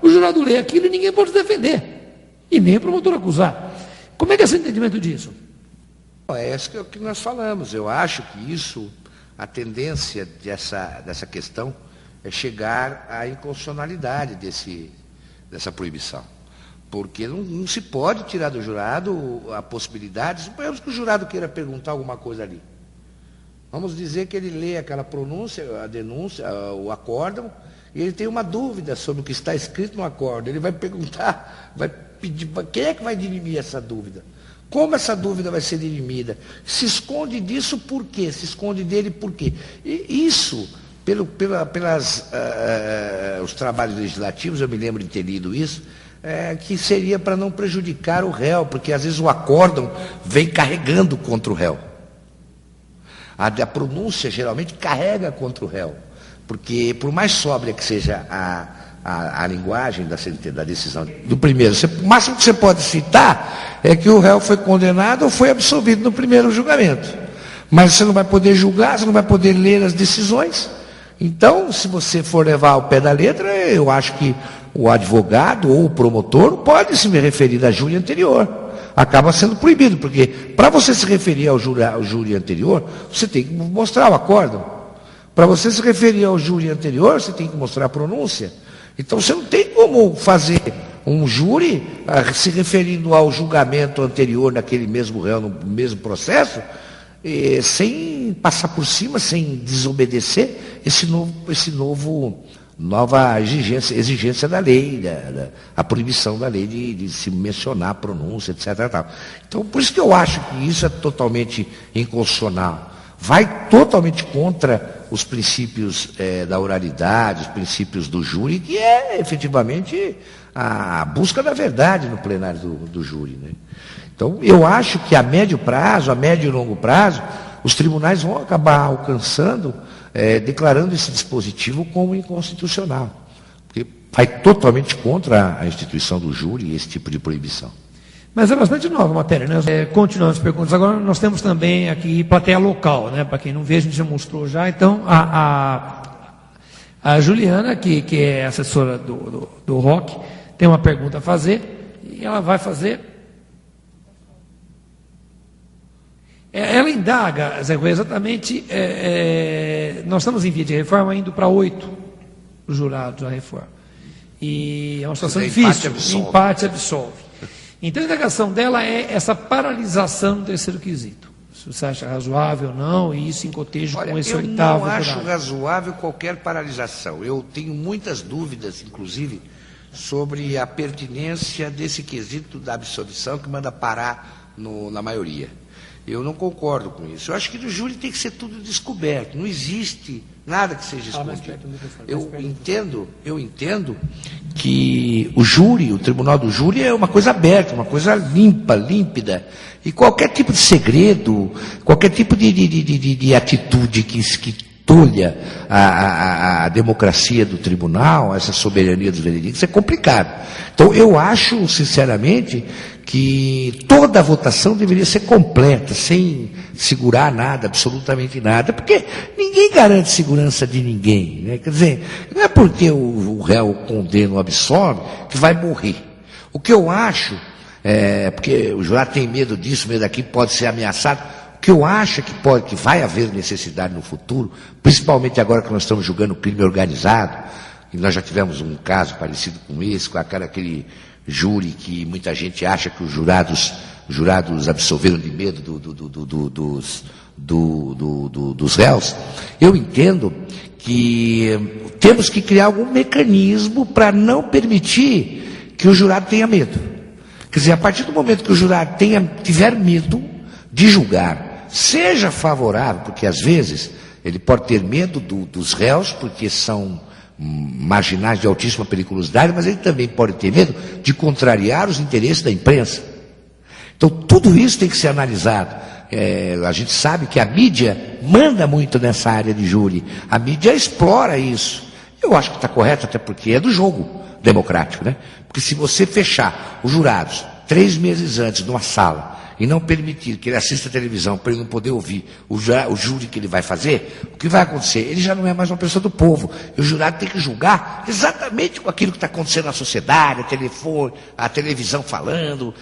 O jurado lê aquilo e ninguém pode defender, e nem o promotor acusar. Como é que é esse entendimento disso? É isso que nós falamos. Eu acho que isso, a tendência dessa questão é chegar à inconstitucionalidade dessa proibição. Porque não se pode tirar do jurado a possibilidade, suponhamos que o jurado queira perguntar alguma coisa ali. Vamos dizer que ele lê aquela pronúncia, a denúncia, o acórdão, e ele tem uma dúvida sobre o que está escrito no acórdão. Ele vai perguntar, vai pedir, quem é que vai dirimir essa dúvida? Como essa dúvida vai ser dirimida? Se esconde disso por quê? Se esconde dele por quê? E isso, os trabalhos legislativos, eu me lembro de ter lido isso, que seria para não prejudicar o réu, porque às vezes o acórdão vem carregando contra o réu. A pronúncia geralmente carrega contra o réu, porque por mais sóbria que seja a linguagem da decisão do primeiro, o máximo que você pode citar é que o réu foi condenado ou foi absolvido no primeiro julgamento. Mas você não vai poder julgar, você não vai poder ler as decisões. Então, se você for levar ao pé da letra, eu acho que o advogado ou o promotor não pode se referir da júri anterior. Acaba sendo proibido, porque para você se referir ao júri anterior, você tem que mostrar o acórdão. Para você se referir ao júri anterior, você tem que mostrar a pronúncia. Então você não tem como fazer um júri se referindo ao julgamento anterior naquele mesmo réu, no mesmo processo, sem passar por cima, sem desobedecer nova exigência da lei, a proibição da lei de se mencionar a pronúncia, etc. Tal. Então, por isso que eu acho que isso é totalmente inconstitucional. Vai totalmente contra os princípios da oralidade, os princípios do júri, que é efetivamente a busca da verdade no plenário do júri, né? Então, eu acho que a médio prazo, a médio e longo prazo, os tribunais vão acabar alcançando, declarando esse dispositivo como inconstitucional, porque vai totalmente contra a instituição do júri esse tipo de proibição. Mas é bastante nova a matéria, né? Continuando as perguntas, agora nós temos também aqui plateia local, né? Para quem não vê, a gente já mostrou já. Então, a Juliana, que é assessora do ROC, tem uma pergunta a fazer, e ela vai fazer. Ela indaga, Zé Rui, exatamente, nós estamos em via de reforma, indo para 8 jurados da reforma. E é uma situação difícil, empate absolve. Então a indagação dela é essa paralisação do terceiro quesito. Se você acha razoável ou não, e isso em cotejo com esse oitavo. Eu não acho razoável qualquer paralisação. Eu tenho muitas dúvidas, inclusive, sobre a pertinência desse quesito da absolvição que manda parar na maioria. Eu não concordo com isso. Eu acho que no júri tem que ser tudo descoberto. Não existe nada que seja escondido. Eu entendo que o júri, o tribunal do júri é uma coisa aberta, uma coisa limpa, límpida. E qualquer tipo de segredo, qualquer tipo de atitude que tolha a democracia do tribunal, essa soberania dos veredictos, é complicado. Então, eu acho, sinceramente, que toda a votação deveria ser completa, sem segurar nada, absolutamente nada, porque ninguém garante segurança de ninguém, né? Quer dizer, não é porque o réu condena ou absolve que vai morrer. O que eu acho, porque o jurado tem medo disso, medo daquilo, pode ser ameaçado. O que eu acho é que vai haver necessidade no futuro, principalmente agora que nós estamos julgando o crime organizado, e nós já tivemos um caso parecido com esse, com aquele júri que muita gente acha que os jurados absolveram de medo dos réus. Eu entendo que temos que criar algum mecanismo para não permitir que o jurado tenha medo. Quer dizer, a partir do momento que o jurado tiver medo de julgar, seja favorável, porque às vezes ele pode ter medo dos réus, porque são marginais de altíssima periculosidade, mas ele também pode ter medo de contrariar os interesses da imprensa. Então, tudo isso tem que ser analisado. A gente sabe que a mídia manda muito nessa área de júri. A mídia explora isso. Eu acho que está correto, até porque é do jogo democrático, né? Porque se você fechar os jurados 3 meses antes numa sala e não permitir que ele assista a televisão para ele não poder ouvir o júri que ele vai fazer, o que vai acontecer? Ele já não é mais uma pessoa do povo. E o jurado tem que julgar exatamente com aquilo que está acontecendo na sociedade, o telefone, a televisão falando,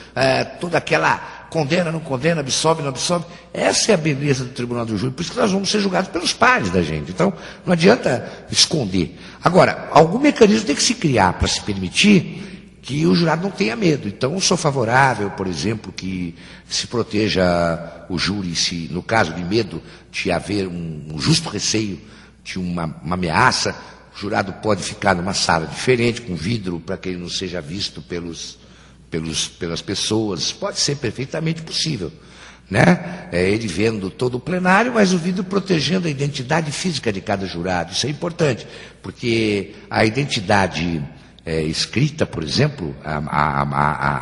toda aquela condena, não condena, absolve, não absolve. Essa é a beleza do tribunal do júri. Por isso que nós vamos ser julgados pelos pares da gente. Então, não adianta esconder. Agora, algum mecanismo tem que se criar para se permitir que o jurado não tenha medo. Então, eu sou favorável, por exemplo, que se proteja o júri, se, no caso de medo, de haver um justo receio de uma ameaça, o jurado pode ficar numa sala diferente, com vidro, para que ele não seja visto pelas pessoas. Pode ser perfeitamente possível, né? Ele vendo todo o plenário, mas o vidro protegendo a identidade física de cada jurado. Isso é importante, porque a identidade escrita, por exemplo,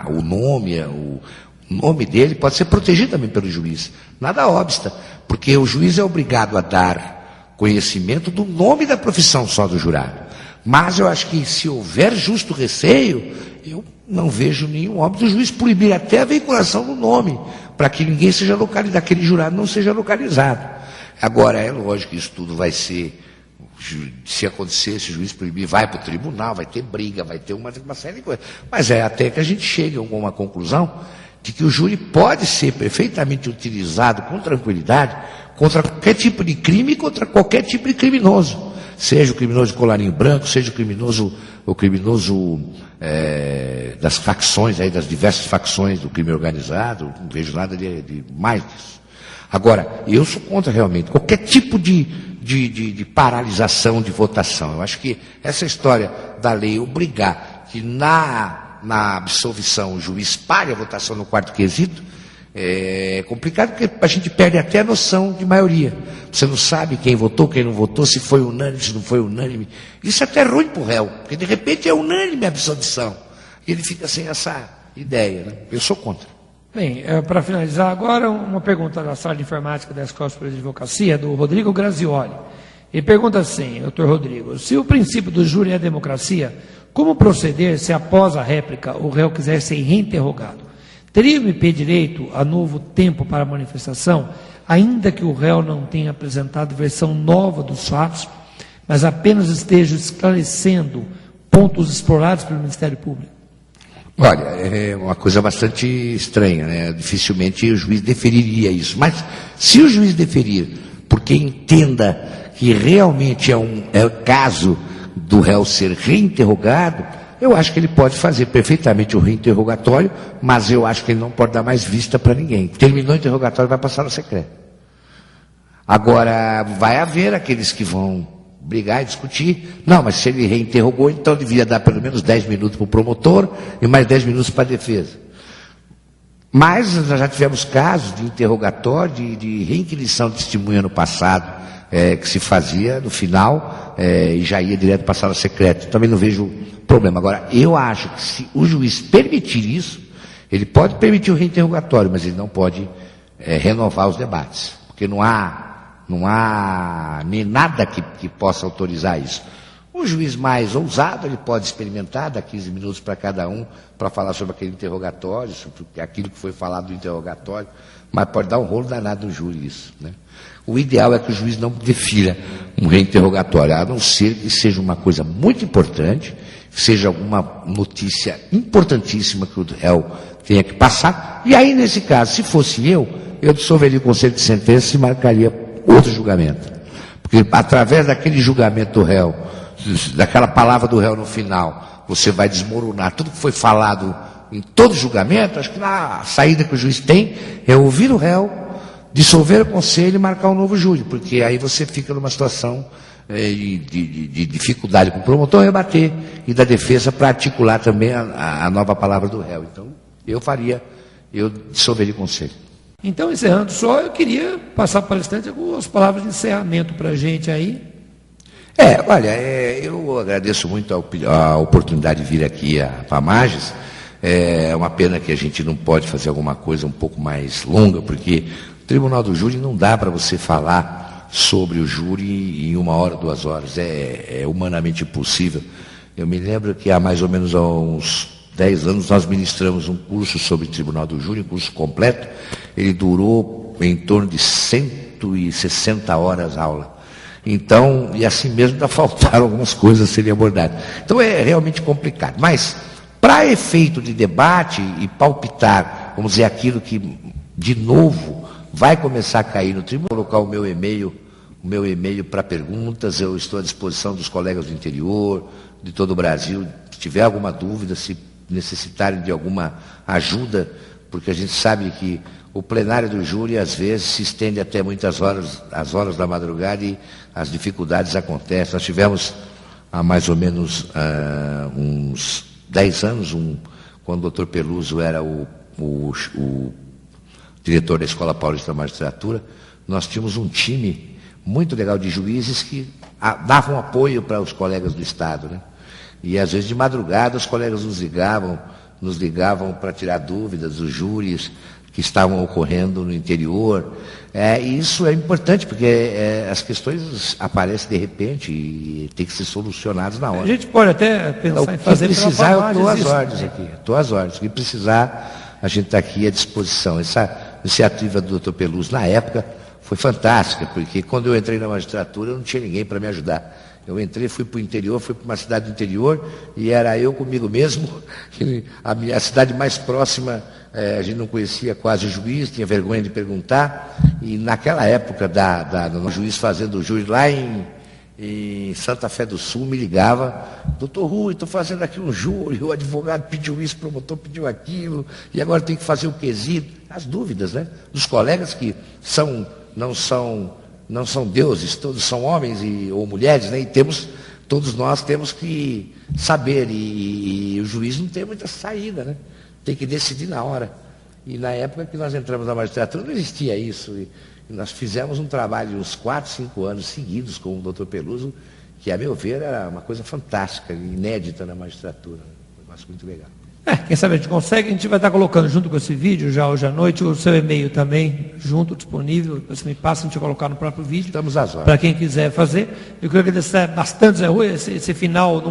o nome dele pode ser protegido também pelo juiz. Nada obsta, porque o juiz é obrigado a dar conhecimento do nome da profissão só do jurado. Mas eu acho que se houver justo receio, eu não vejo nenhum óbito do juiz proibir até a veiculação do nome, para que ninguém seja localizado, aquele jurado não seja localizado. Agora, é lógico que isso tudo vai ser, se acontecer, esse juiz proibir, vai para o tribunal, vai ter briga, vai ter uma série de coisas. Mas é até que a gente chegue a uma conclusão de que o júri pode ser perfeitamente utilizado com tranquilidade contra qualquer tipo de crime e contra qualquer tipo de criminoso. Seja o criminoso de colarinho branco, seja o criminoso das facções, aí, das diversas facções do crime organizado, não vejo nada de mais disso. Agora, eu sou contra realmente qualquer tipo de paralisação de votação. Eu acho que essa história da lei obrigar que na absolvição o juiz pare a votação no quarto quesito é complicado, porque a gente perde até a noção de maioria. Você não sabe quem votou, quem não votou, se foi unânime, se não foi unânime. Isso é até ruim para o réu, porque de repente é unânime a absolvição. E ele fica sem essa ideia, né? Eu sou contra. Bem, para finalizar agora, uma pergunta da sala de informática da Escola Superior de Advocacia, do Rodrigo Grazioli. Ele pergunta assim, doutor Rodrigo, se o princípio do júri é a democracia, como proceder se após a réplica o réu quiser ser reinterrogado? Teria o MP direito a novo tempo para a manifestação, ainda que o réu não tenha apresentado versão nova dos fatos, mas apenas esteja esclarecendo pontos explorados pelo Ministério Público? Olha, é uma coisa bastante estranha, né? Dificilmente o juiz deferiria isso. Mas se o juiz deferir, porque entenda que realmente é o caso do réu ser reinterrogado, eu acho que ele pode fazer perfeitamente o reinterrogatório, mas eu acho que ele não pode dar mais vista para ninguém. Terminou o interrogatório, vai passar no secreto. Agora, vai haver aqueles que vão brigar e discutir. Não, mas se ele reinterrogou, então devia dar pelo menos 10 minutos para o promotor e mais 10 minutos para a defesa. Mas nós já tivemos casos de interrogatório, de reinquisição de testemunha no passado, que se fazia no final e já ia direto para a sala secreta. Também não vejo problema. Agora, eu acho que se o juiz permitir isso, ele pode permitir o reinterrogatório, mas ele não pode renovar os debates, porque não há nem nada que possa autorizar isso. O juiz mais ousado, ele pode experimentar, dar 15 minutos para cada um, para falar sobre aquele interrogatório, sobre aquilo que foi falado do interrogatório, mas pode dar um rolo danado no júri isso, né? O ideal é que o juiz não defira um reinterrogatório, a não ser que seja uma coisa muito importante, seja alguma notícia importantíssima que o réu tenha que passar, e aí, nesse caso, se fosse eu dissolveria o conselho de sentença e marcaria outro julgamento. Porque através daquele julgamento do réu, daquela palavra do réu no final, você vai desmoronar tudo que foi falado em todo julgamento. Acho que a saída que o juiz tem é ouvir o réu, dissolver o conselho e marcar um novo júri, porque aí você fica numa situação de dificuldade com o promotor rebater e da defesa para articular também a nova palavra do réu. Então, eu dissolveria o conselho. Então, encerrando só, eu queria passar para o palestrante algumas palavras de encerramento para a gente aí. Olha, eu agradeço muito a oportunidade de vir aqui para a Mages. É uma pena que a gente não pode fazer alguma coisa um pouco mais longa, porque o Tribunal do Júri não dá para você falar sobre o júri em 1 hora, 2 horas. É humanamente impossível. Eu me lembro que há mais ou menos uns 10 anos nós ministramos um curso sobre o Tribunal do Júri, um curso completo. Ele durou em torno de 160 horas aula. Então, e assim mesmo ainda faltaram algumas coisas a serem abordadas. Então é realmente complicado. Mas, para efeito de debate e palpitar, vamos dizer, aquilo que, de novo, vai começar a cair no tribunal, vou colocar o meu e-mail para perguntas, eu estou à disposição dos colegas do interior, de todo o Brasil. Se tiver alguma dúvida, se necessitarem de alguma ajuda, porque a gente sabe que o plenário do júri, às vezes, se estende até muitas horas, as horas da madrugada, e as dificuldades acontecem. Nós tivemos, há mais ou menos uns 10 anos, quando o Dr. Peluso era o diretor da Escola Paulista da Magistratura, nós tínhamos um time muito legal de juízes que davam apoio para os colegas do Estado, né? E às vezes de madrugada os colegas nos ligavam para tirar dúvidas dos júris que estavam ocorrendo no interior. E isso é importante, porque as questões aparecem de repente e tem que ser solucionadas na hora. A gente pode até pensar em fazer... O que precisar, eu estou às ordens aqui. Estou às ordens. O que precisar, a gente está aqui à disposição. Essa iniciativa do Dr. Peluso, na época, foi fantástica, porque quando eu entrei na magistratura, eu não tinha ninguém para me ajudar. Eu entrei, fui para o interior, fui para uma cidade do interior, e era eu comigo mesmo. A cidade mais próxima, a gente não conhecia quase o juiz, tinha vergonha de perguntar. E naquela época, do juiz fazendo o júri lá em Santa Fé do Sul, me ligava: doutor Rui, estou fazendo aqui um júri, o advogado pediu isso, o promotor pediu aquilo, e agora tem que fazer o quesito. As dúvidas, né, dos colegas que não são deuses, todos são homens ou mulheres, né? E todos nós temos que saber, e o juiz não tem muita saída, né? Tem que decidir na hora. E na época que nós entramos na magistratura não existia isso, e nós fizemos um trabalho de uns 4, 5 anos seguidos com o Dr. Peluso, que, a meu ver, era uma coisa fantástica, inédita na magistratura, um negócio muito legal. Quem sabe a gente consegue, a gente vai estar colocando junto com esse vídeo, já hoje à noite, o seu e-mail também, junto, disponível, você me passa, a gente vai colocar no próprio vídeo. Estamos às horas. Para quem quiser fazer. Eu quero agradecer bastante, Zé Rui, esse final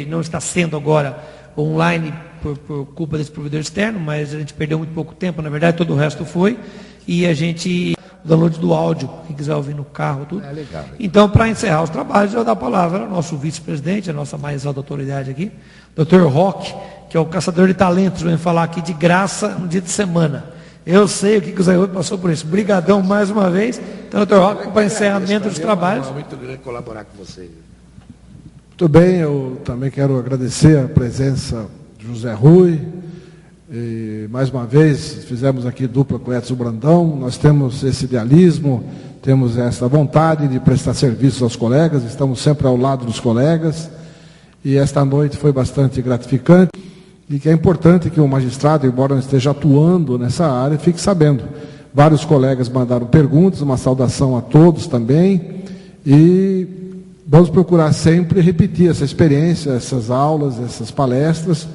não está sendo agora online por culpa desse provedor externo, mas a gente perdeu muito pouco tempo, na verdade, todo o resto foi, e a gente... download do áudio, quem quiser ouvir no carro, tudo. Legal. Então, para encerrar os trabalhos, eu vou dar a palavra ao nosso vice-presidente, a nossa mais alta autoridade aqui, Dr. Roque, que é o caçador de talentos, vem falar aqui de graça um dia de semana. Eu sei o que o Zé Rui passou por isso. Brigadão mais uma vez. Então, Dr. Roque, para encerramento dos trabalhos. É muito grande colaborar com vocês. Muito bem, eu também quero agradecer a presença de José Rui. E, mais uma vez, fizemos aqui dupla com Edson Brandão. Nós temos esse idealismo, temos essa vontade de prestar serviço aos colegas, estamos sempre ao lado dos colegas. E esta noite foi bastante gratificante. E que é importante que o magistrado, embora não esteja atuando nessa área, fique sabendo. Vários colegas mandaram perguntas, uma saudação a todos também. E vamos procurar sempre repetir essa experiência, essas aulas, essas palestras,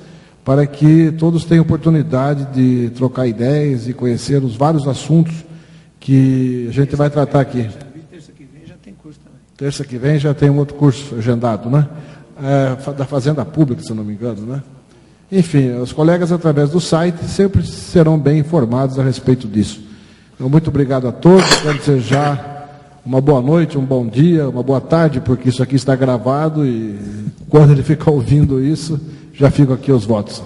para que todos tenham oportunidade de trocar ideias e conhecer os vários assuntos que a gente vai tratar aqui. Terça que vem já tem curso também. Terça que vem já tem um outro curso agendado, né? Da Fazenda Pública, se eu não me engano, né? Enfim, os colegas, através do site, sempre serão bem informados a respeito disso. Então, muito obrigado a todos. Quero desejar uma boa noite, um bom dia, uma boa tarde, porque isso aqui está gravado e quando ele ficar ouvindo isso, já ficam aqui os votos.